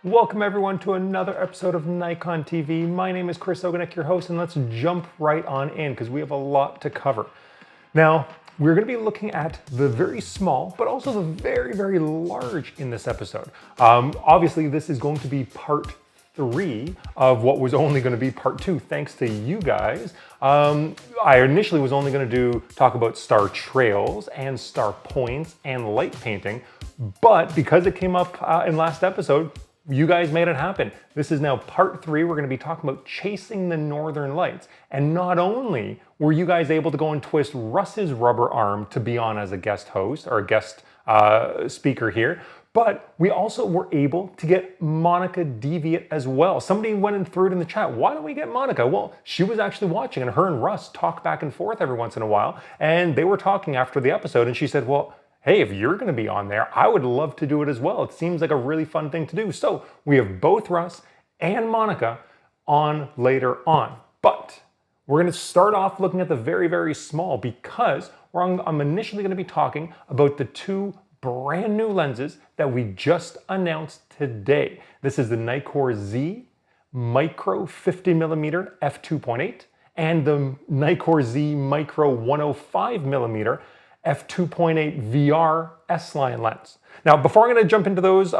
Welcome everyone to another episode of Nikon TV. My name is Chris Ogonek, your host, and let's jump right on in because we have a lot to cover. Now, we're going to be looking at the very small, but also the very, very large in this episode. Obviously, this is going to be part 3 of what was only going to be part 2, thanks to you guys. I initially was only going to talk about star trails and star points and light painting, but because it came up in last episode, you guys made it happen. This is now part 3. We're going to be talking about chasing the northern lights. And not only were you guys able to go and twist Russ's rubber arm to be on as a guest host or a guest speaker here, but we also were able to get Monika Deviat as well. Somebody went and threw it in the chat. Why don't we get Monika? Well, she was actually watching, and her and Russ talk back and forth every once in a while. And they were talking after the episode, and she said, well, hey, if you're going to be on there, I would love to do it as well. It seems like a really fun thing to do. So we have both Russ and Monika on later on. But we're going to start off looking at the very, very small because I'm initially going to be talking about the 2 brand new lenses that we just announced today. This is the NIKKOR Z Micro 50mm f2.8 and the NIKKOR Z Micro 105mm f2.8 VR S-line lens. Now, before I'm going to jump into those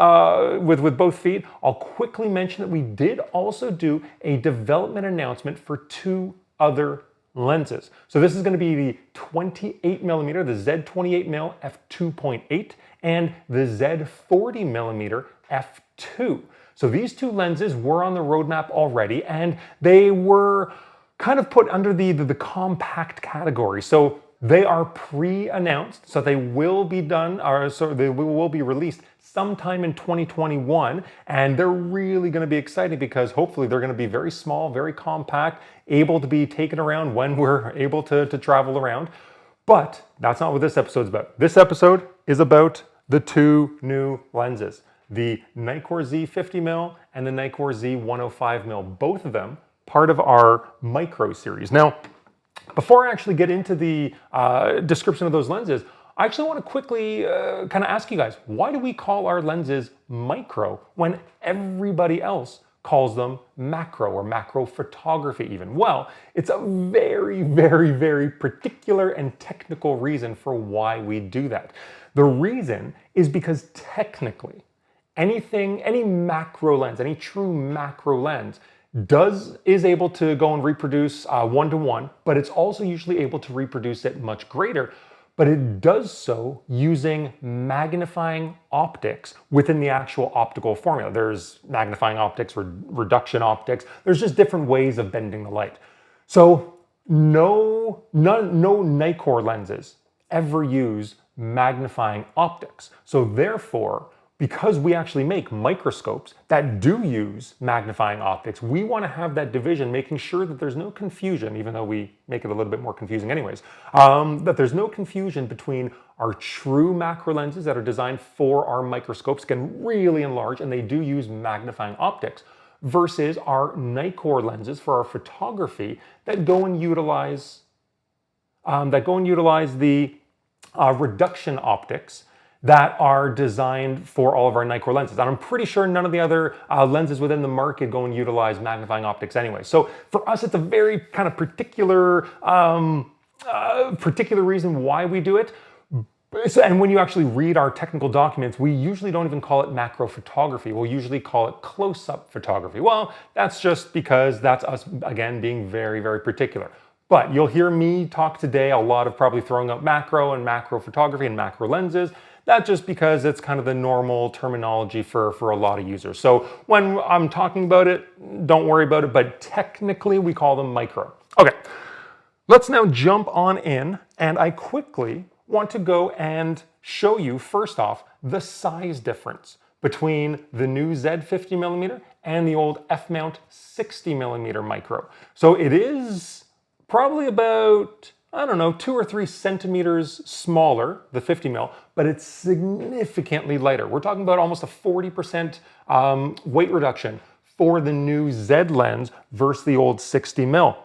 with both feet, I'll quickly mention that we did also do a development announcement for 2 other lenses. So this is going to be the 28mm, the Z28mm f2.8, and the Z40mm f2. So these 2 lenses were on the roadmap already, and they were kind of put under the compact category. So they are pre-announced, so they will be done, or so they will be released sometime in 2021, and they're really going to be exciting because hopefully they're going to be very small, very compact, able to be taken around when we're able to travel around. But that's not what this episode's about. This episode is about the 2 new lenses, the NIKKOR Z 50mm and the NIKKOR Z 105mm, both of them part of our micro series. Now, before I actually get into the description of those lenses, I actually want to quickly kind of ask you guys, why do we call our lenses micro when everybody else calls them macro or macro photography even? Well, it's a very, very, very particular and technical reason for why we do that. The reason is because technically, any macro lens, any true macro lens, is able to go and reproduce 1-to-1, but it's also usually able to reproduce it much greater. But it does so using magnifying optics within the actual optical formula. There's magnifying optics, reduction optics. There's just different ways of bending the light. So no NIKKOR lenses ever use magnifying optics. So therefore, because we actually make microscopes that do use magnifying optics, we want to have that division, making sure that there's no confusion, even though we make it a little bit more confusing anyways, that there's no confusion between our true macro lenses that are designed for our microscopes, can really enlarge, and they do use magnifying optics, versus our NIKKOR lenses for our photography that go and utilize the reduction optics that are designed for all of our NIKKOR lenses. And I'm pretty sure none of the other lenses within the market go and utilize magnifying optics anyway. So for us, it's a very kind of particular reason why we do it. And when you actually read our technical documents, we usually don't even call it macro photography. We'll usually call it close-up photography. Well, that's just because that's us, again, being very, very particular. But you'll hear me talk today a lot of probably throwing out macro and macro photography and macro lenses. That's just because it's kind of the normal terminology for a lot of users. So when I'm talking about it, don't worry about it, but technically we call them micro. Okay, let's now jump on in, and I quickly want to go and show you, first off, the size difference between the new Z 50mm and the old F-mount 60mm micro. So it is probably about, I don't know, 2 or 3 centimeters smaller, the 50mm, but it's significantly lighter. We're talking about almost a 40% weight reduction for the new Z lens versus the old 60mm.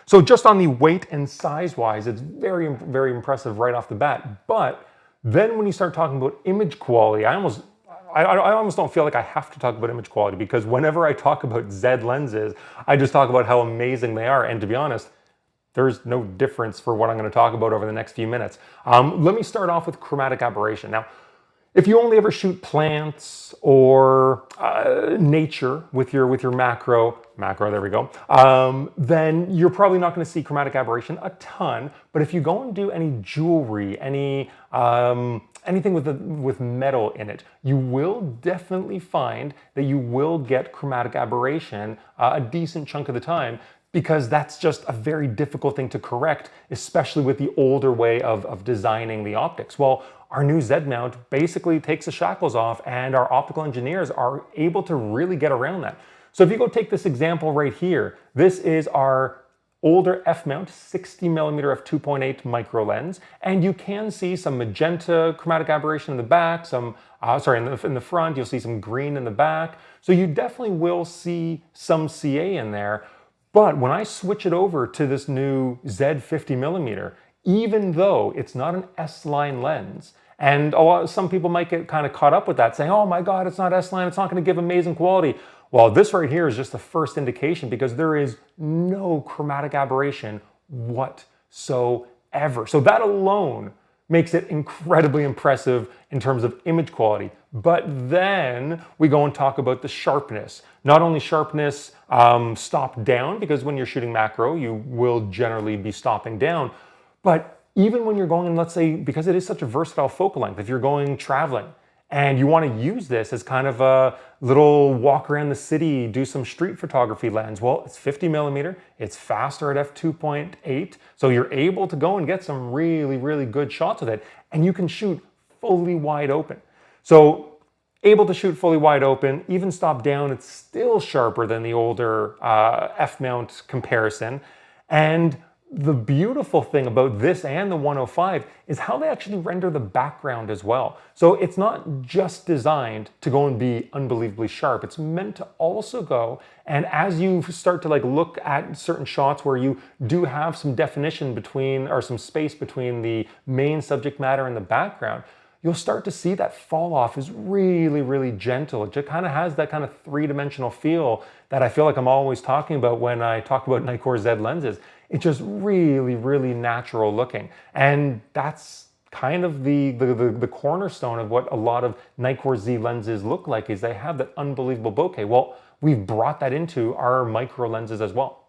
So just on the weight and size-wise, it's very, very impressive right off the bat. But then when you start talking about image quality, I I almost don't feel like I have to talk about image quality, because whenever I talk about Z lenses, I just talk about how amazing they are. And to be honest, there's no difference for what I'm going to talk about over the next few minutes. Let me start off with chromatic aberration. Now, if you only ever shoot plants or nature with your macro, there we go, then you're probably not going to see chromatic aberration a ton. But if you go and do any jewelry, anything with metal in it, you will definitely find that you will get chromatic aberration a decent chunk of the time, because that's just a very difficult thing to correct, especially with the older way of designing the optics. Well, our new Z mount basically takes the shackles off, and our optical engineers are able to really get around that. So if you go take this example right here, this is our older F mount 60mm f2.8 micro lens, and you can see some magenta chromatic aberration in the back, in the front. You'll see some green in the back. So you definitely will see some CA in there. But when I switch it over to this new Z 50mm, even though it's not an S-line lens, and some people might get kind of caught up with that, saying, oh my God, it's not S-line, it's not going to give amazing quality. Well, this right here is just the first indication, because there is no chromatic aberration whatsoever. So that alone makes it incredibly impressive in terms of image quality. But then we go and talk about the sharpness. Not only sharpness stopped down, because when you're shooting macro, you will generally be stopping down, but even when you're going, and let's say, because it is such a versatile focal length, if you're going traveling and you want to use this as kind of a little walk around the city, do some street photography lens, well, it's 50mm, it's faster at f2.8, so you're able to go and get some really, really good shots with it, and you can shoot fully wide open. So able to shoot fully wide open, even stop down, it's still sharper than the older F-mount comparison. And the beautiful thing about this and the 105 is how they actually render the background as well. So it's not just designed to go and be unbelievably sharp. It's meant to also go, and as you start to look at certain shots where you do have some definition between, or some space between the main subject matter and the background, you'll start to see that fall off is really, really gentle. It just kind of has that kind of three-dimensional feel that I feel like I'm always talking about when I talk about NIKKOR Z lenses. It's just really, really natural looking. And that's kind of the cornerstone of what a lot of NIKKOR Z lenses look like, is they have that unbelievable bokeh. Well, we've brought that into our micro lenses as well.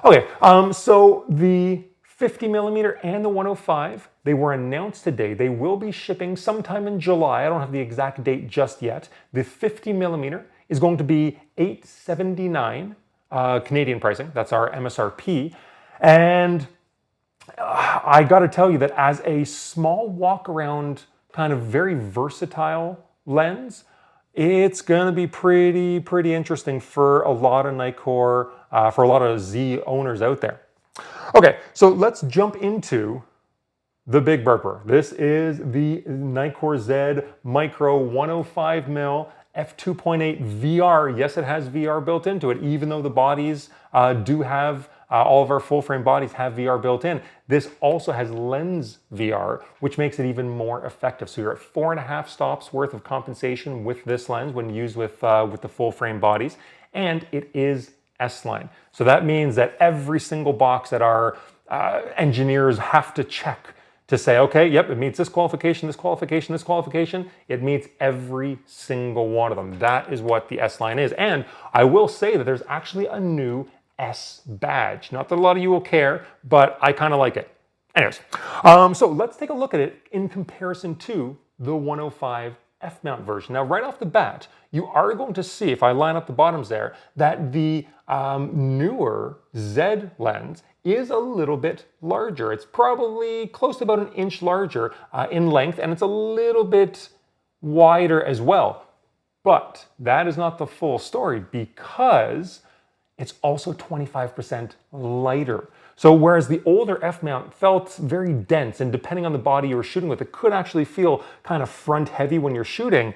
Okay, so the 50mm and the 105, they were announced today. They will be shipping sometime in July. I don't have the exact date just yet. The 50mm is going to be $879 Canadian pricing. That's our MSRP. And I got to tell you that as a small walk around, kind of very versatile lens, it's going to be pretty interesting for a lot of NIKKOR, for a lot of Z owners out there. Okay, so let's jump into the big burper. This is the NIKKOR Z Micro 105mm f2.8 VR. Yes, it has VR built into it, even though the bodies do have, all of our full frame bodies have VR built in. This also has lens VR, which makes it even more effective. So you're at 4.5 stops worth of compensation with this lens when used with the full frame bodies, and it is S-line. So that means that every single box that our engineers have to check to say, okay, yep, it meets this qualification, this qualification, this qualification. It meets every single one of them. That is what the S-line is. And I will say that there's actually a new S badge. Not that a lot of you will care, but I kind of like it. Anyways, so let's take a look at it in comparison to the 105 F-mount version. Now, right off the bat, you are going to see, if I line up the bottoms there, that the newer Z lens is a little bit larger. It's probably close to about an inch larger in length, and it's a little bit wider as well. But that is not the full story, because it's also 25% lighter. So whereas the older F-mount felt very dense, and depending on the body you were shooting with, it could actually feel kind of front heavy when you're shooting,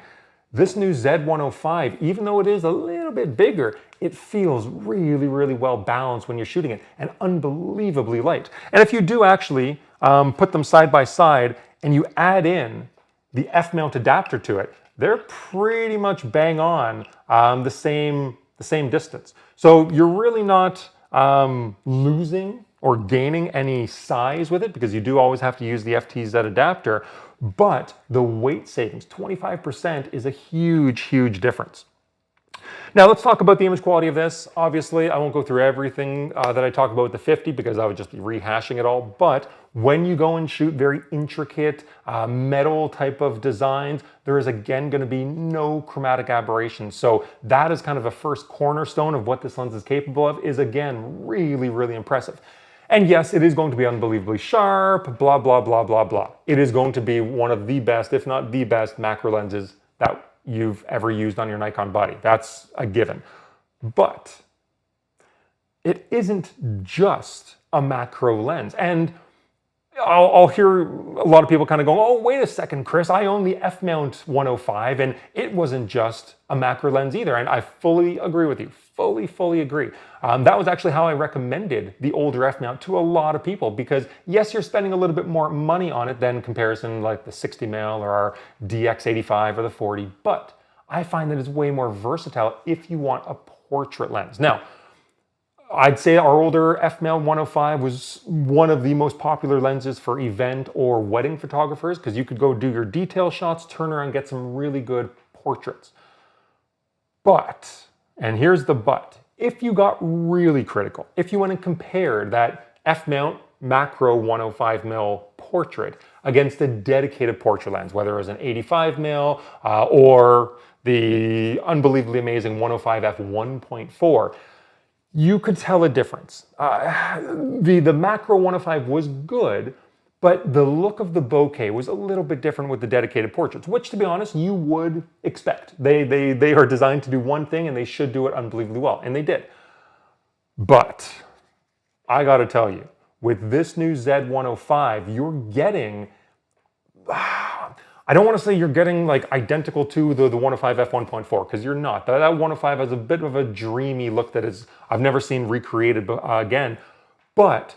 this new Z105, even though it is a little bit bigger, it feels really, really well balanced when you're shooting it, and unbelievably light. And if you do actually put them side by side and you add in the F-mount adapter to it, they're pretty much bang on the same distance. So you're really not losing or gaining any size with it, because you do always have to use the FTZ adapter, but the weight savings, 25%, is a huge, huge difference. Now let's talk about the image quality of this. Obviously, I won't go through everything that I talk about with the 50, because I would just be rehashing it all. But when you go and shoot very intricate metal type of designs, there is again going to be no chromatic aberration. So that is kind of a first cornerstone of what this lens is capable of, is again really, really impressive. And yes, it is going to be unbelievably sharp, blah, blah, blah, blah, blah. It is going to be one of the best, if not the best, macro lenses that you've ever used on your Nikon body. That's a given. But it isn't just a macro lens. And I'll hear a lot of people kind of going, oh, wait a second, Chris, I own the F-mount 105 and it wasn't just a macro lens either. And I fully agree with you, fully agree. That was actually how I recommended the older F-mount to a lot of people, because yes, you're spending a little bit more money on it than comparison like the 60 mil or our DX85 or the 40, but I find that it's way more versatile if you want a portrait lens. Now, I'd say our older F-mount 105 was one of the most popular lenses for event or wedding photographers, because you could go do your detail shots, turn around, get some really good portraits. But, and here's the but, if you got really critical, if you went and compared that F-mount macro 105 mil portrait against a dedicated portrait lens, whether it was an 85 mil or the unbelievably amazing 105 f1.4, you could tell a difference. The macro 105 was good, but the look of the bokeh was a little bit different with the dedicated portraits, which, to be honest, you would expect. They are designed to do one thing and they should do it unbelievably well, and they did. But I gotta tell you, with this new Z105, you're getting, I don't want to say you're getting like identical to the 105 f1.4, because you're not. That 105 has a bit of a dreamy look that is, I've never seen recreated again. But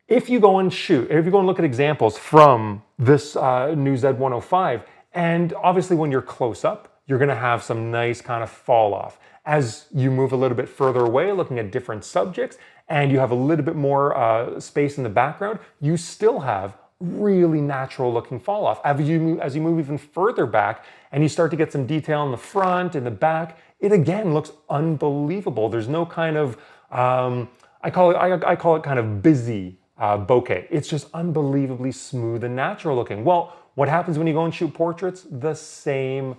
if you go and shoot, if you go and look at examples from this new Z105, and obviously when you're close up, you're going to have some nice kind of fall off. As you move a little bit further away, looking at different subjects, and you have a little bit more space in the background, you still have really natural looking fall off. As you move even further back and you start to get some detail in the front, in the back, it again looks unbelievable. There's no kind of, I call it kind of busy bokeh. It's just unbelievably smooth and natural looking. Well, what happens when you go and shoot portraits? The same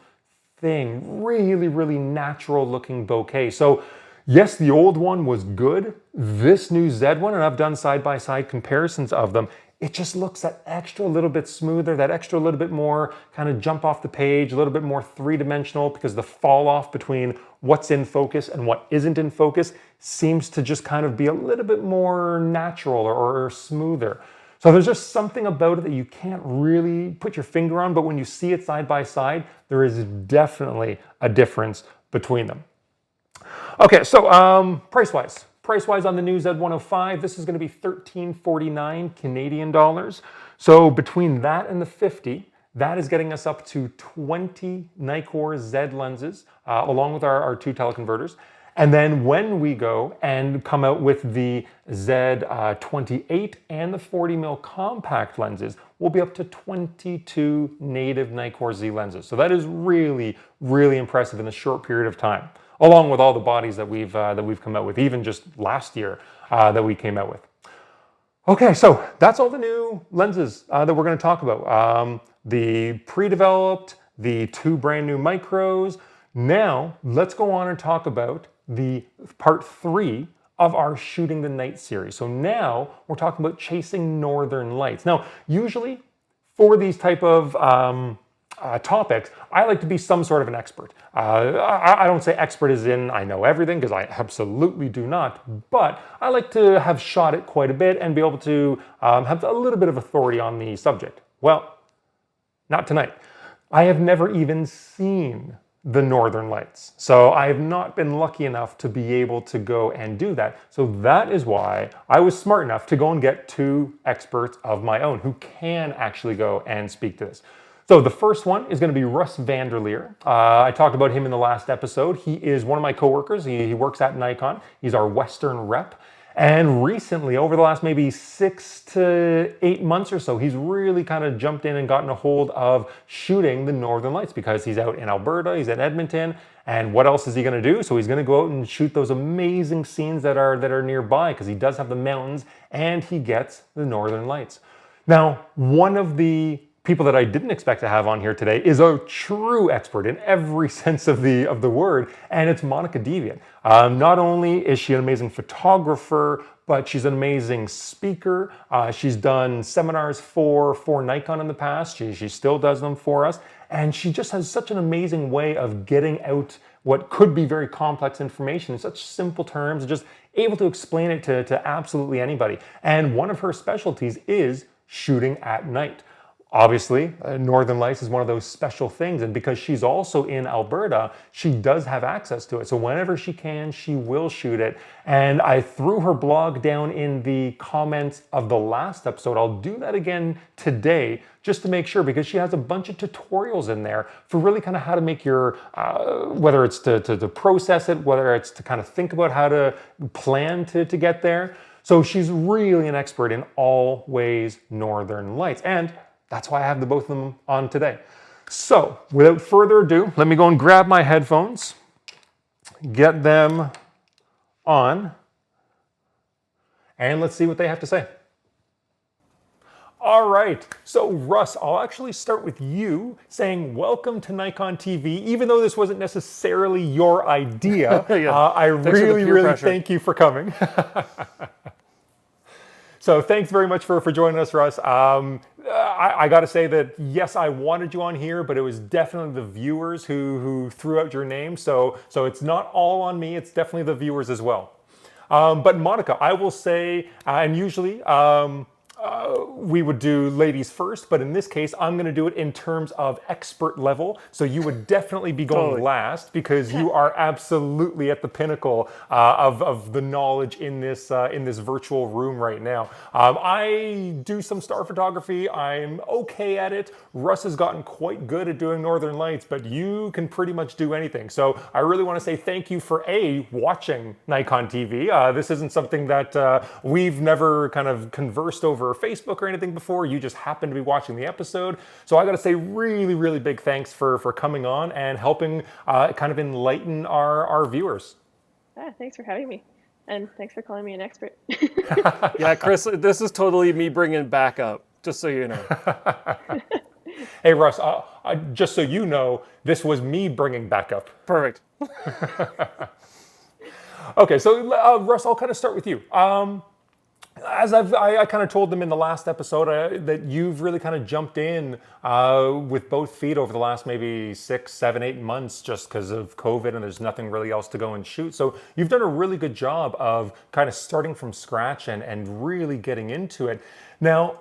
thing. Really, really natural looking bokeh. So yes, the old one was good. This new Z one, and I've done side-by-side comparisons of them, it just looks that extra little bit smoother, that extra little bit more kind of jump off the page, a little bit more three-dimensional, because the fall off between what's in focus and what isn't in focus seems to just kind of be a little bit more natural or smoother. So there's just something about it that you can't really put your finger on, but when you see it side by side, there is definitely a difference between them. Okay, so price-wise. Price-wise on the new Z105, this is going to be $13.49 Canadian dollars. So between that and the 50, that is getting us up to 20 NIKKOR Z lenses, along with our two teleconverters. And then when we go and come out with the Z28 and the 40mm compact lenses, we'll be up to 22 native NIKKOR Z lenses. So that is really, really impressive in a short period of time, along with all the bodies that we've come out with, even just last year that we came out with. Okay, so that's all the new lenses that we're going to talk about. The pre-developed, the two brand new micros. Now let's go on and talk about the part 3 of our Shooting the Night series. So now we're talking about chasing northern lights. Now, usually for these type of topics, I like to be some sort of an expert. I don't say expert as in I know everything, because I absolutely do not, but I like to have shot it quite a bit and be able to have a little bit of authority on the subject. Well, not tonight. I have never even seen the northern lights, so I have not been lucky enough to be able to go and do that. So that is why I was smart enough to go and get two experts of my own who can actually go and speak to this. So the first one is going to be Russ Vanderleer. I talked about him in the last episode. He is one of my coworkers. He works at Nikon. He's our Western rep. And recently, over the last maybe 6 to 8 months or so, he's really kind of jumped in and gotten a hold of shooting the Northern Lights because he's out in Alberta, he's in Edmonton, and what else is he going to do? So he's going to go out and shoot those amazing scenes that are nearby because he does have the mountains and he gets the Northern Lights. Now, one of the people that I didn't expect to have on here today is a true expert in every sense of the word, and it's Monika Deviat. Not only is she an amazing photographer, but she's an amazing speaker. She's done seminars for Nikon in the past. She still does them for us, and she just has such an amazing way of getting out what could be very complex information in such simple terms, and just able to explain it to absolutely anybody. And one of her specialties is shooting at night. Obviously, Northern Lights is one of those special things, and because she's also in Alberta, she does have access to it. So whenever she can, she will shoot it. And I threw her blog down in the comments of the last episode. I'll do that again today just to make sure, because she has a bunch of tutorials in there for really kind of how to make your, whether it's to process it, whether it's to kind of think about how to plan to get there. So she's really an expert in all ways Northern Lights. And that's why I have the both of them on today. So without further ado, let me go and grab my headphones, get them on, and let's see what they have to say. All right, so Russ, I'll actually start with you saying welcome to Nikon TV, even though this wasn't necessarily your idea. Yeah. I really thank you for coming. So thanks very much for joining us, Russ. I got to say that, yes, I wanted you on here, but it was definitely the viewers who threw out your name. So it's not all on me. It's definitely the viewers as well. But Monika, I will say, and usually we would do ladies first, but in this case, I'm going to do it in terms of expert level. So you would definitely be going last because you are absolutely at the pinnacle of the knowledge in this virtual room right now. I do some star photography. I'm okay at it. Russ has gotten quite good at doing Northern Lights, but you can pretty much do anything. So I really want to say thank you for watching Nikon TV. This isn't something that we've never kind of conversed over Facebook or anything before. You just happen to be watching the episode. So I got to say really, really big thanks for coming on and helping kind of enlighten our viewers. Thanks for having me. And thanks for calling me an expert. Yeah, Chris, this is totally me bringing back up, just so you know. Hey, Russ, just so you know, this was me bringing back up. Perfect. Okay, so Russ, I'll kind of start with you. As I kind of told them in the last episode that you've really kind of jumped in with both feet over the last maybe 6, 7, 8 months just because of COVID and there's nothing really else to go and shoot. So you've done a really good job of kind of starting from scratch and really getting into it. Now,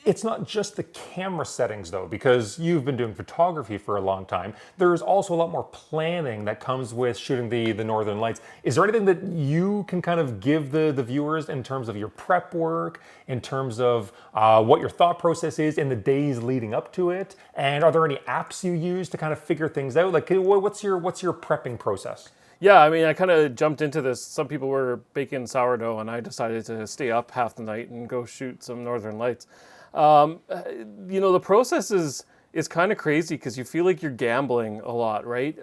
it's not just the camera settings though, because you've been doing photography for a long time. There's also a lot more planning that comes with shooting the Northern Lights. Is there anything that you can kind of give the viewers in terms of your prep work, in terms of what your thought process is in the days leading up to it? And are there any apps you use to kind of figure things out? Like what's your prepping process? Yeah, I mean, I kind of jumped into this. Some people were baking sourdough and I decided to stay up half the night and go shoot some Northern Lights. You know, the process is kind of crazy because you feel like you're gambling a lot, right?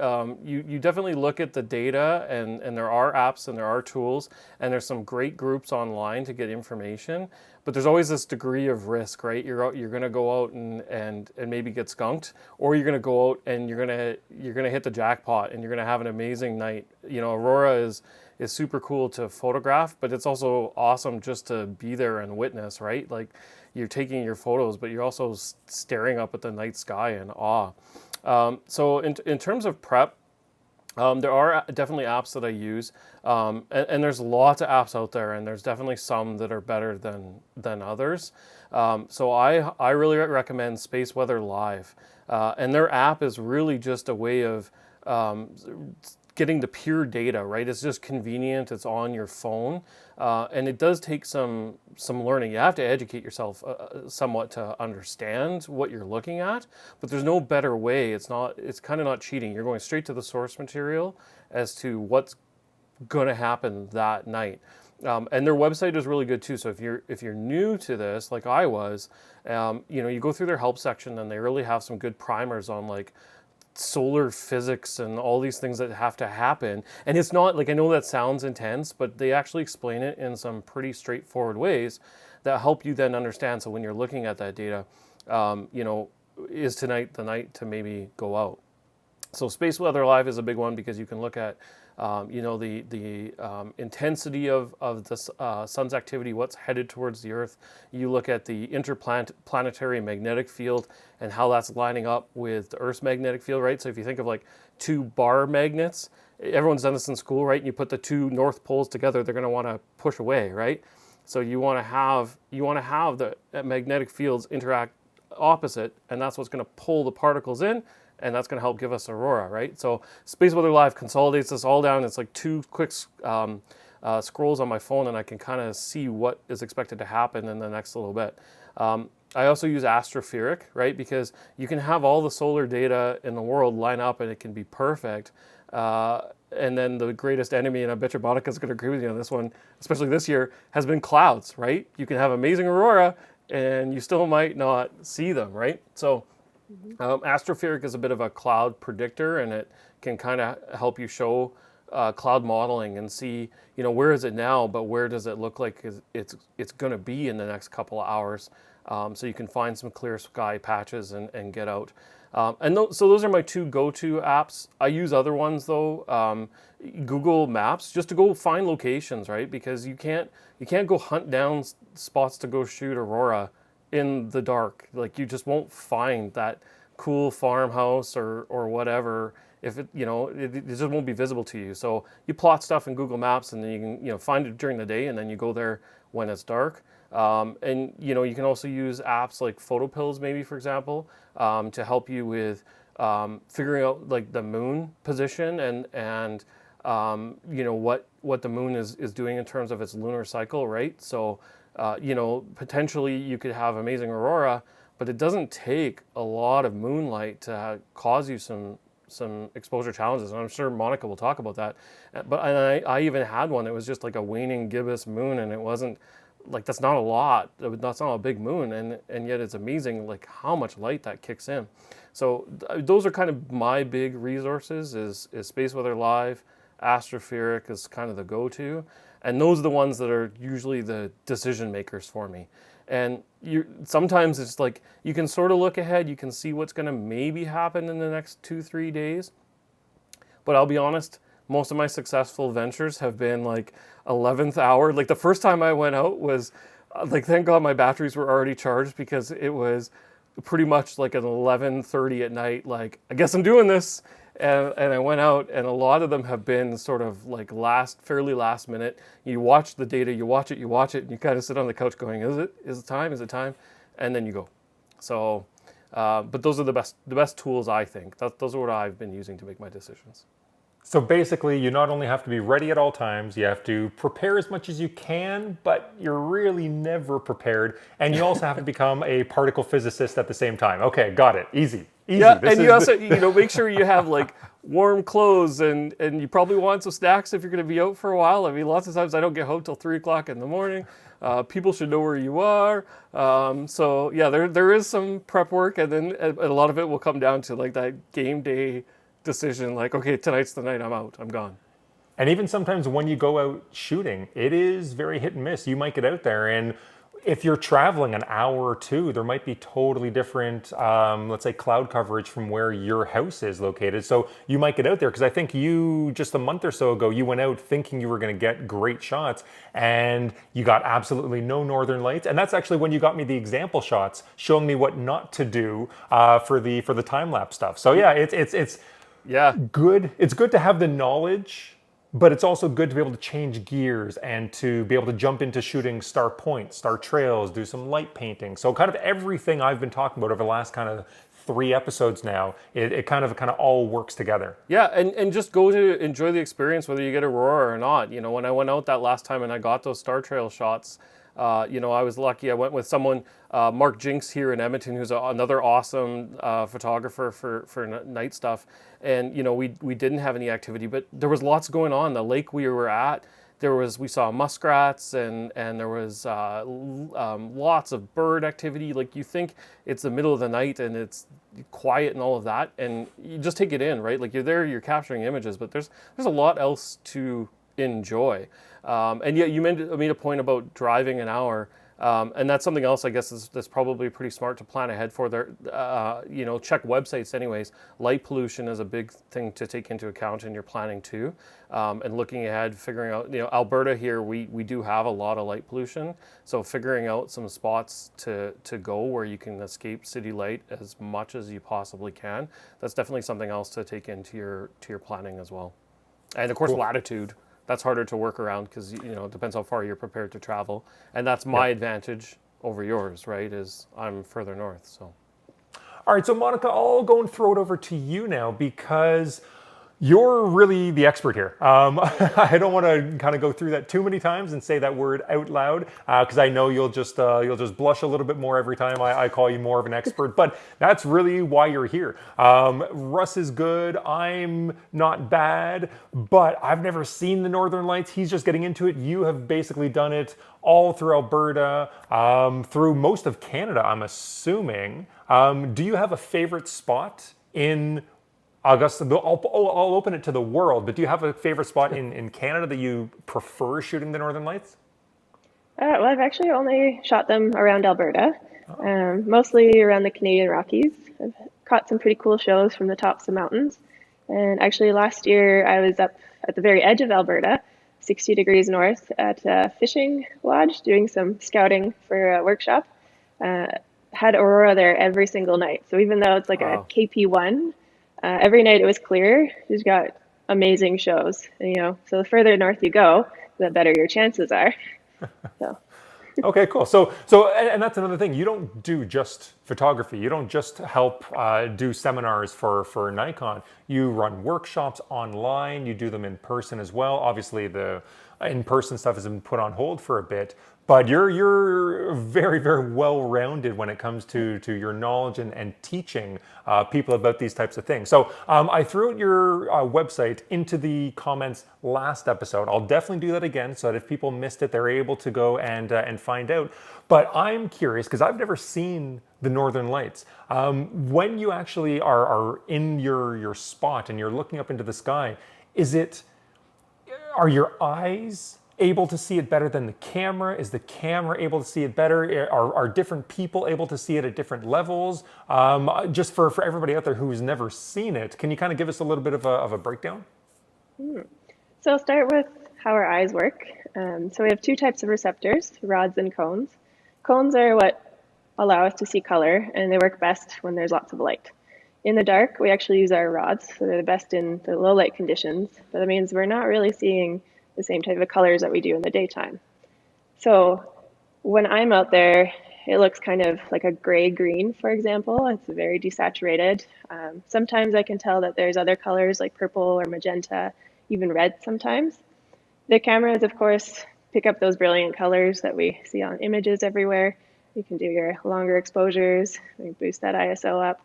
You definitely look at the data and there are apps and there are tools and there's some great groups online to get information, but there's always this degree of risk, right? You're going to go out and maybe get skunked, or you're going to go out and you're going to hit the jackpot and you're going to have an amazing night. You know, Aurora is super cool to photograph, but it's also awesome just to be there and witness, right? Like, you're taking your photos, but you're also staring up at the night sky in awe. So in terms of prep, there are definitely apps that I use, and there's lots of apps out there, and there's definitely some that are better than others. So I really recommend Space Weather Live, and their app is really just a way of getting the pure data, right? It's just convenient. It's on your phone, and it does take some learning. You have to educate yourself somewhat to understand what you're looking at. But there's no better way. It's kind of not cheating. You're going straight to the source material as to what's going to happen that night. And their website is really good too. So if you're new to this, like I was, you go through their help section, and they really have some good primers on like solar physics and all these things that have to happen. And it's not like, I know that sounds intense, but they actually explain it in some pretty straightforward ways that help you then understand. So when you're looking at that data, is tonight the night to maybe go out? So Space Weather Live is a big one because you can look at the intensity of the sun's activity, what's headed towards the Earth. You look at the interplanetary magnetic field and how that's lining up with the Earth's magnetic field, right? So if you think of like two bar magnets, everyone's done this in school, right? And you put the two north poles together, they're going to want to push away, right? So you want to have the magnetic fields interact opposite, and that's what's going to pull the particles in, and that's going to help give us aurora, right? So Space Weather Live consolidates this all down. It's like two quick scrolls on my phone, and I can kind of see what is expected to happen in the next little bit. I also use Astropheric, right? Because you can have all the solar data in the world line up, and it can be perfect. And then the greatest enemy, and I bet your Monika's going to agree with you on this one, especially this year, has been clouds, right? You can have amazing aurora, and you still might not see them, right? So Astropheric is a bit of a cloud predictor, and it can kind of help you show cloud modeling and see, where is it now, but where does it look like it's going to be in the next couple of hours, so you can find some clear sky patches and get out. So those are my two go-to apps. I use other ones though, Google Maps, just to go find locations, right? Because you can't go hunt down spots to go shoot aurora in the dark. Like, you just won't find that cool farmhouse or whatever if it just won't be visible to you. So you plot stuff in Google Maps, and then you can find it during the day, and then you go there when it's dark. And you can also use apps like PhotoPills, maybe, for example, to help you with figuring out like the moon position and what the moon is doing in terms of its lunar cycle, right? So potentially you could have amazing aurora, but it doesn't take a lot of moonlight to cause you some exposure challenges, and I'm sure Monika will talk about that. But I even had one that was just like a waning gibbous moon, and it wasn't like, that's not a lot, that's not a big moon, and yet it's amazing like how much light that kicks in. So those are kind of my big resources, is Space Weather Live. Astropheric is kind of the go-to, and those are the ones that are usually the decision makers for me. And sometimes it's like you can sort of look ahead, you can see what's going to maybe happen in the next 2-3 days. But I'll be honest, most of my successful ventures have been like 11th hour. Like the first time I went out was like, thank God my batteries were already charged, because it was pretty much like at 11:30 at night. Like, I guess I'm doing this. And I went out, and a lot of them have been sort of like fairly last minute. You watch the data, you watch it, and you kind of sit on the couch going, is it time? And then you go. So, but those are the best tools, I think. Those are what I've been using to make my decisions. So basically, you not only have to be ready at all times, you have to prepare as much as you can, but you're really never prepared. And you also have to become a particle physicist at the same time. Okay, got it. Easy. Yeah, and you also make sure you have like warm clothes, and you probably want some snacks if you're going to be out for a while. I mean, lots of times I don't get home till 3 o'clock in the morning. People should know where you are. So yeah, there is some prep work, and then a lot of it will come down to like that game day decision, like, okay, tonight's the night, I'm out, I'm gone. And even sometimes when you go out shooting, it is very hit and miss. You might get out there, and if you're traveling an hour or two, there might be totally different, let's say, cloud coverage from where your house is located. So you might get out there, because I think you, just a month or so ago, you went out thinking you were going to get great shots, and you got absolutely no northern lights. And that's actually when you got me the example shots, showing me what not to do for the time-lapse stuff. So yeah, it's good. It's good to have the knowledge, but it's also good to be able to change gears and to be able to jump into shooting star points, star trails, do some light painting. So kind of everything I've been talking about over the last kind of 3 episodes now, it kind of all works together. Yeah, and just go to enjoy the experience, whether you get aurora or not. You know, when I went out that last time and I got those star trail shots, you know, I was lucky. I went with someone, Mark Jinks here in Edmonton, who's another awesome photographer for night stuff. And, you know, we didn't have any activity, but there was lots going on. The lake we were at, we saw muskrats and there was lots of bird activity. Like, you think it's the middle of the night and it's quiet and all of that, and you just take it in, right? Like, you're there, you're capturing images, but there's a lot else to enjoy. And yeah, you made a point about driving an hour. And that's something else, I guess, that's probably pretty smart to plan ahead for. There, you know, check websites anyways. Light pollution is a big thing to take into account in your planning too. And looking ahead, figuring out, you know, Alberta here, we do have a lot of light pollution. So figuring out some spots to go where you can escape city light as much as you possibly can. That's definitely something else to take into your planning as well. And of course, Cool. Latitude. That's harder to work around because, you know, it depends how far you're prepared to travel. And that's my advantage over yours, right, is I'm further north, so. All right, so Monika, I'll go and throw it over to you now because you're really the expert here. I don't want to kind of go through that too many times and say that word out loud because I know you'll just blush a little bit more every time I call you more of an expert. But that's really why you're here. Russ is good. I'm not bad, but I've never seen the Northern Lights. He's just getting into it. You have basically done it all through Alberta, through most of Canada, I'm assuming. Do you have a favorite spot in Augusta? I'll open it to the world, but do you have a favorite spot in Canada that you prefer shooting the Northern Lights? Well, I've actually only shot them around Alberta, mostly around the Canadian Rockies. I've caught some pretty cool shows from the tops of mountains. And actually last year I was up at the very edge of Alberta, 60 degrees north at a fishing lodge doing some scouting for a workshop. Had aurora there every single night. So even though it's like a KP1, every night it was clear. You've got amazing shows, and, you know. So the further north you go, the better your chances are. So. Okay, cool. So, and that's another thing. You don't do just photography. You don't just help do seminars for Nikon. You run workshops online. You do them in person as well. Obviously, the in-person stuff has been put on hold for a bit. But you're very, very well-rounded when it comes to your knowledge and teaching people about these types of things. So I threw out your website into the comments last episode. I'll definitely do that again so that if people missed it, they're able to go and find out. But I'm curious because I've never seen the Northern Lights. When you actually are in your spot and you're looking up into the sky, are your eyes able to see it better than the camera? Is the camera able to see it better? Are different people able to see it at different levels? Just for everybody out there who's never seen it, can you kind of give us a little bit of a breakdown? So I'll start with how our eyes work. So we have two types of receptors, rods and cones. Cones are what allow us to see color, and they work best when there's lots of light. In the dark, we actually use our rods, so they're the best in the low light conditions, but that means we're not really seeing the same type of colors that we do in the daytime. So when I'm out there, it looks kind of like a gray-green, for example. It's very desaturated. Sometimes I can tell that there's other colors like purple or magenta, even red sometimes. The cameras, of course, pick up those brilliant colors that we see on images everywhere. You can do your longer exposures, boost that ISO up.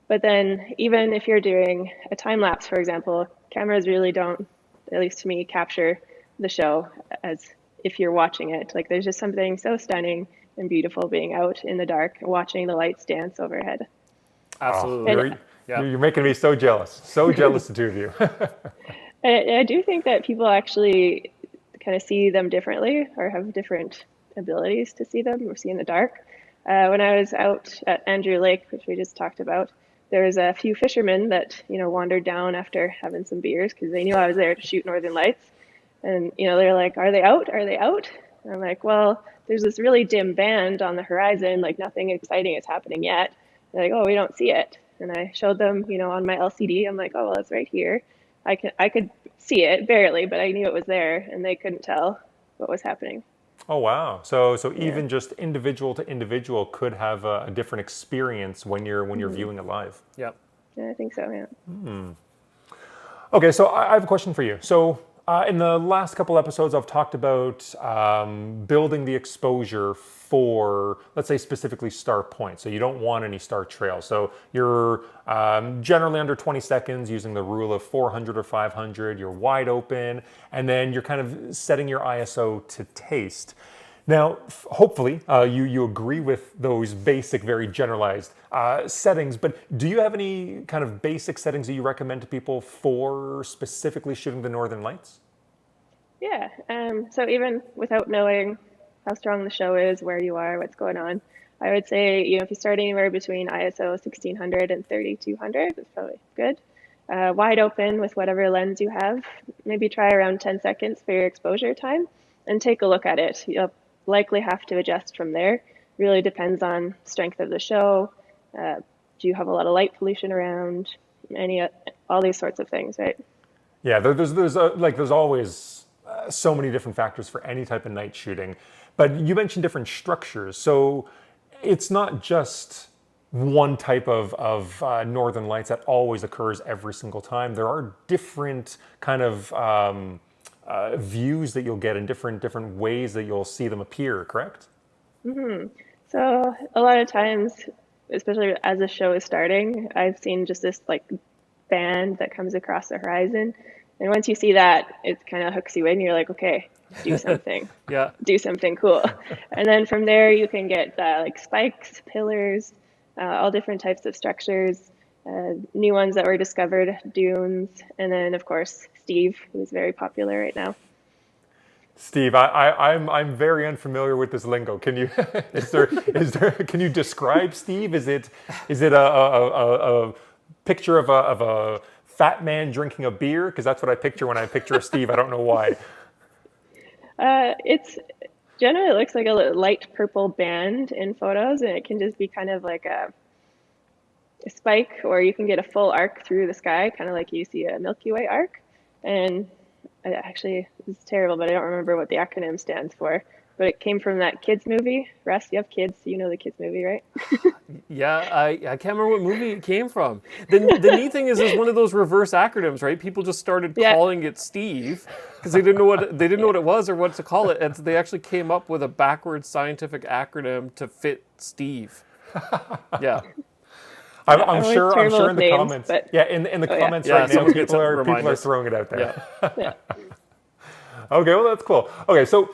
But then even if you're doing a time lapse, for example, cameras really don't, at least to me, capture the show as if you're watching it. Like, there's just something so stunning and beautiful being out in the dark and watching the lights dance overhead. Absolutely. You're making me so jealous. So jealous, the two of you. I do think that people actually kind of see them differently or have different abilities to see them or see in the dark. When I was out at Andrew Lake, which we just talked about, there was a few fishermen that, wandered down after having some beers because they knew I was there to shoot Northern Lights. And, they're like, are they out? Are they out? And I'm like, well, there's this really dim band on the horizon, like nothing exciting is happening yet. They're like, oh, we don't see it. And I showed them, on my LCD. I'm like, oh, well, it's right here. I could see it barely, but I knew it was there, and they couldn't tell what was happening. Oh wow! So even just individual to individual could have a different experience when you're viewing it live. Yep. Yeah, I think so, yeah. Okay, so I have a question for you. So in the last couple episodes, I've talked about building the exposure for, let's say, specifically star points. So you don't want any star trails. So you're generally under 20 seconds using the rule of 400 or 500. You're wide open, and then you're kind of setting your ISO to taste. Now, hopefully, you agree with those basic, very generalized settings, but do you have any kind of basic settings that you recommend to people for specifically shooting the Northern Lights? Yeah, so even without knowing how strong the show is, where you are, what's going on, I would say, if you start anywhere between ISO 1600 and 3200, it's probably good. Wide open with whatever lens you have, maybe try around 10 seconds for your exposure time and take a look at it. You'll likely have to adjust from there. Really depends on strength of the show. Do you have a lot of light pollution around? All these sorts of things, right? Yeah, there's always so many different factors for any type of night shooting. But you mentioned different structures, so it's not just one type of Northern Lights that always occurs every single time. There are different kind of views that you'll get in different ways that you'll see them appear, correct? So a lot of times, especially as the show is starting, I've seen just this like band that comes across the horizon. And once you see that, it kind of hooks you in. You're like, okay, do something. Yeah. Do something cool. And then from there, you can get like spikes, pillars, all different types of structures, new ones that were discovered, dunes, and then, of course, Steve, who's very popular right now. Steve, I'm very unfamiliar with this lingo. Can you can you describe Steve? Is it a picture of a fat man drinking a beer? Because that's what I picture when I picture Steve. I don't know why. It's generally looks like a light purple band in photos, and it can just be kind of like a spike, or you can get a full arc through the sky, kind of like you see a Milky Way arc. And actually, it's terrible, but I don't remember what the acronym stands for. But it came from that kids movie. Russ, you have kids, you know the kids movie, right? Yeah, I can't remember what movie it came from. The neat thing is one of those reverse acronyms, right? People just started calling it Steve because they didn't know what it was or what to call it, and so they actually came up with a backwards scientific acronym to fit Steve. Yeah. I'm sure in the names, comments. But... Yeah, in the comments yeah. right now, people are throwing it out there. Yeah. Okay, well that's cool. Okay, so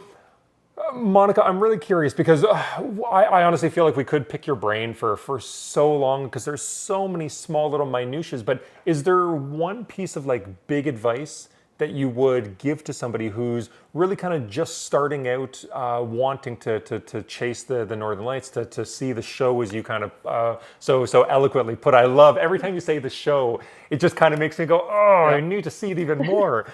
Monika, I'm really curious because I honestly feel like we could pick your brain for so long because there's so many small little minutiae. But is there one piece of like big advice that you would give to somebody who's really kind of just starting out, wanting to chase the Northern Lights, to see the show as you kind of so eloquently put? I love every time you say the show, it just kind of makes me go, oh, I need to see it even more.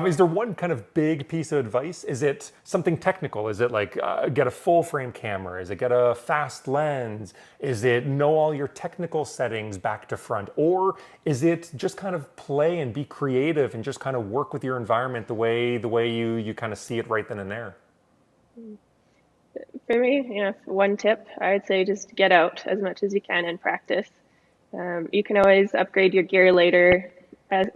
Is there one kind of big piece of advice? Is it something technical? Is it like get a full frame camera? Is it get a fast lens? Is it know all your technical settings back to front? Or is it just kind of play and be creative and just kind of work with your environment the way you kind of see it right then and there? For me, one tip, I would say just get out as much as you can and practice. You can always upgrade your gear later, as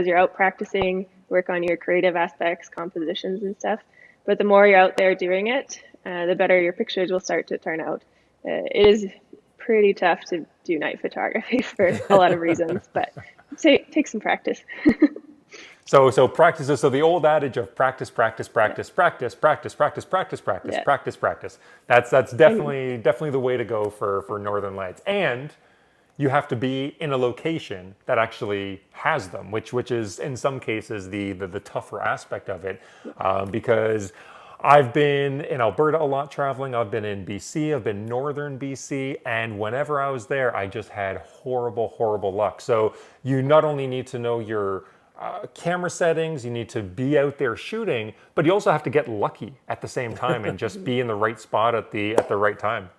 you're out practicing, work on your creative aspects, compositions and stuff. But the more you're out there doing it, the better your pictures will start to turn out. It is pretty tough to do night photography for a lot of reasons, but take some practice. So practice. So the old adage of practice. That's definitely the way to go for Northern Lights. And you have to be in a location that actually has them, which is in some cases the tougher aspect of it, because I've been in Alberta a lot traveling. I've been in BC, I've been northern BC, and whenever I was there, I just had horrible luck. So you not only need to know your camera settings, you need to be out there shooting, but you also have to get lucky at the same time and just be in the right spot at the right time.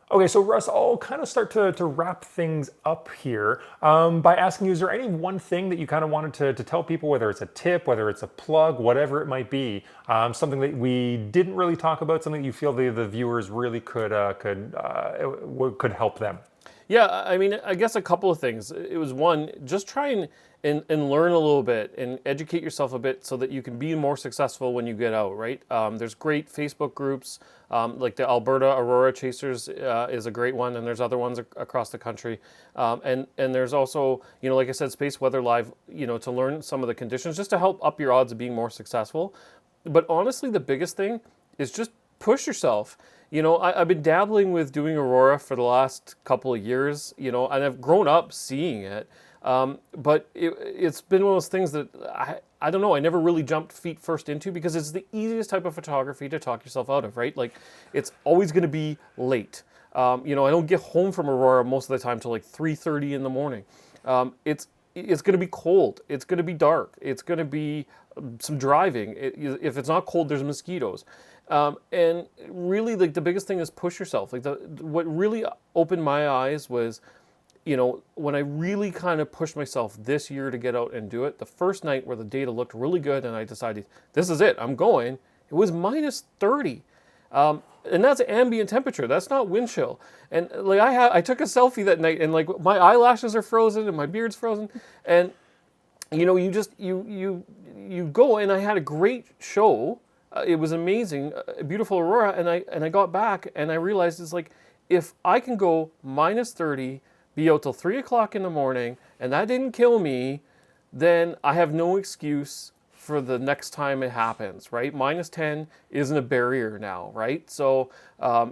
Okay, so Russ, I'll kind of start to wrap things up here by asking you, is there any one thing that you kind of wanted to tell people, whether it's a tip, whether it's a plug, whatever it might be, something that we didn't really talk about, something you feel the viewers really could help them? Yeah, I mean, I guess a couple of things. It was one, just try and learn a little bit and educate yourself a bit so that you can be more successful when you get out, right? There's great Facebook groups, like the Alberta Aurora Chasers is a great one, and there's other ones across the country. And there's also, like I said, Space Weather Live, to learn some of the conditions, just to help up your odds of being more successful. But honestly, the biggest thing is just push yourself. I've been dabbling with doing Aurora for the last couple of years, and I've grown up seeing it. But it's been one of those things that I don't know, I never really jumped feet first into, because it's the easiest type of photography to talk yourself out of, right? Like, it's always going to be late. I don't get home from Aurora most of the time till like 3:30 in the morning. It's going to be cold. It's going to be dark. It's going to be some driving. If it's not cold, there's mosquitoes. And really, like, the biggest thing is push yourself. Like, what really opened my eyes was, when I really kind of pushed myself this year to get out and do it, the first night where the data looked really good and I decided, this is it, I'm going, it was minus 30. And that's ambient temperature. That's not wind chill. And like, I took a selfie that night, and like, my eyelashes are frozen and my beard's frozen. And you go, and I had a great show. It was amazing, a beautiful aurora, and I got back and I realized, it's like, if I can go minus 30, be out till 3 o'clock in the morning, and that didn't kill me, then I have no excuse for the next time it happens, right? Minus 10 isn't a barrier now, right? So, I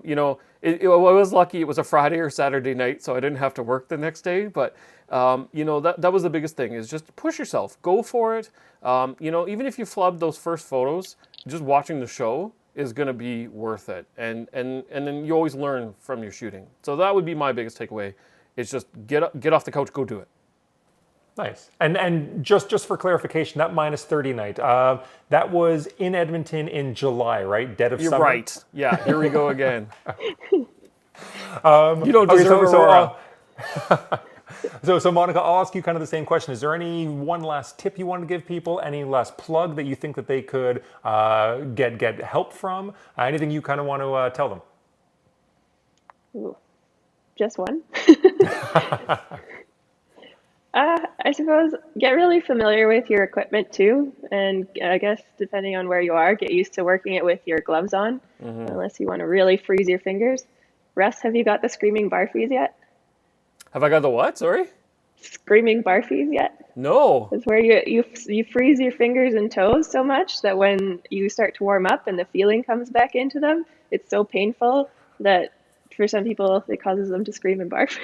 was lucky it was a Friday or Saturday night, so I didn't have to work the next day, but that was the biggest thing, is just push yourself, go for it. Even if you flubbed those first photos, just watching the show is going to be worth it. And then you always learn from your shooting. So that would be my biggest takeaway, is just get off the couch, go do it. Nice. And just for clarification, that minus 30 night, that was in Edmonton in July, right? Dead of You're summer? right. Yeah, here we go again. You don't deserve Aurora. So Monika, I'll ask you kind of the same question. Is there any one last tip you want to give people? Any last plug that you think that they could get help from? Anything you kind of want to tell them? Ooh, just one? I suppose get really familiar with your equipment too, and I guess depending on where you are, get used to working it with your gloves on, unless you want to really freeze your fingers. Russ, have you got the screaming barfies yet? Have I got the what? Sorry? Screaming barfies yet? No. It's where you freeze your fingers and toes so much that when you start to warm up and the feeling comes back into them, it's so painful that for some people it causes them to scream and barf.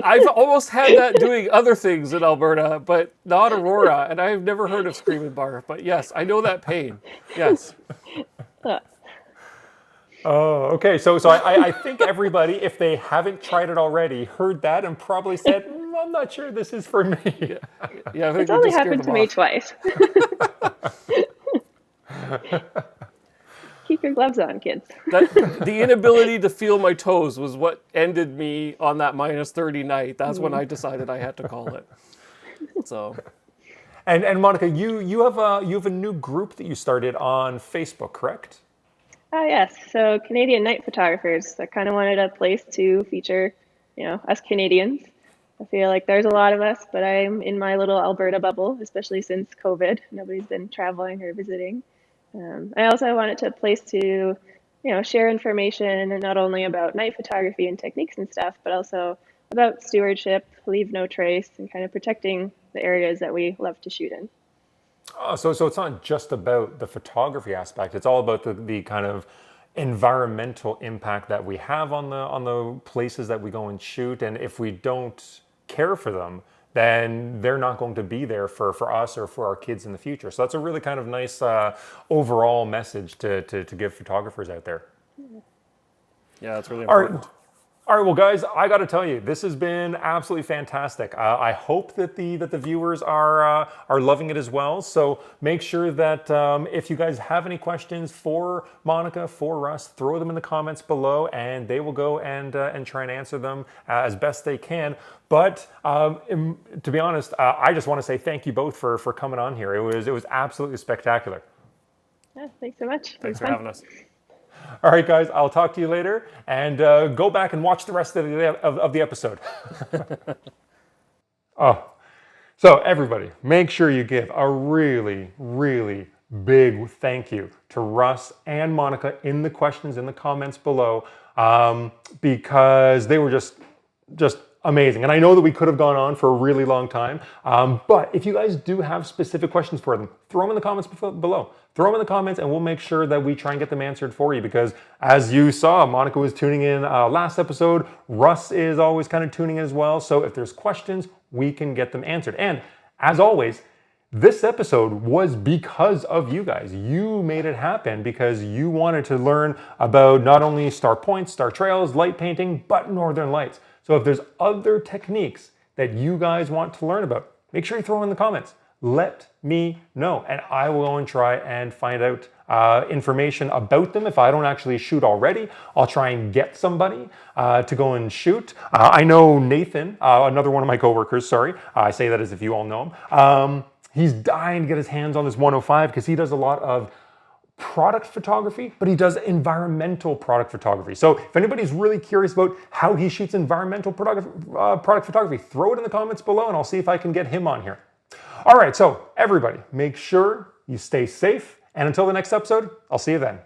I've almost had that doing other things in Alberta, but not Aurora, and I've never heard of scream and barf. But yes, I know that pain. Yes. Oh, okay. So I think everybody, if they haven't tried it already, heard that and probably said, I'm not sure this is for me. Yeah, I think It's only happened to me twice. Keep your gloves on, kids. The inability to feel my toes was what ended me on that minus 30 night. That's when I decided I had to call it. So. And Monika, you have a new group that you started on Facebook, correct? Yes. So Canadian night photographers. I kind of wanted a place to feature, us Canadians. I feel like there's a lot of us, but I'm in my little Alberta bubble, especially since COVID. Nobody's been traveling or visiting. I also wanted a place to, share information, and not only about night photography and techniques and stuff, but also about stewardship, leave no trace, and kind of protecting the areas that we love to shoot in. So it's not just about the photography aspect. It's all about the kind of environmental impact that we have on the places that we go and shoot. And if we don't care for them, then they're not going to be there for us or for our kids in the future. So that's a really kind of nice overall message to give photographers out there. Yeah, that's really important. All right, well, guys, I got to tell you, this has been absolutely fantastic. I hope that the viewers are loving it as well. So make sure that if you guys have any questions for Monika, for Russ, throw them in the comments below, and they will go and try and answer them as best they can. But to be honest, I just want to say thank you both for coming on here. It was absolutely spectacular. Yeah, thanks so much. Thanks for having us. All right, guys, I'll talk to you later, and go back and watch the rest of the episode. Oh, so everybody, make sure you give a really, really big thank you to Russ and Monika in the questions in the comments below, because they were just amazing. And I know that we could have gone on for a really long time, but if you guys do have specific questions for them, throw them in the comments below. Throw them in the comments and we'll make sure that we try and get them answered for you, because as you saw, Monika was tuning in last episode. Russ is always kind of tuning in as well. So if there's questions, we can get them answered. And as always, this episode was because of you guys. You made it happen because you wanted to learn about not only star points, star trails, light painting, but northern lights. So if there's other techniques that you guys want to learn about, make sure you throw them in the comments. Let me know, and I will go and try and find out information about them. If I don't actually shoot already, I'll try and get somebody to go and shoot. I know Nathan, another one of my coworkers, sorry, I say that as if you all know him. He's dying to get his hands on this 105 because he does a lot of product photography, but he does environmental product photography. So if anybody's really curious about how he shoots environmental product photography, throw it in the comments below and I'll see if I can get him on here. All right, so everybody, make sure you stay safe, and until the next episode, I'll see you then.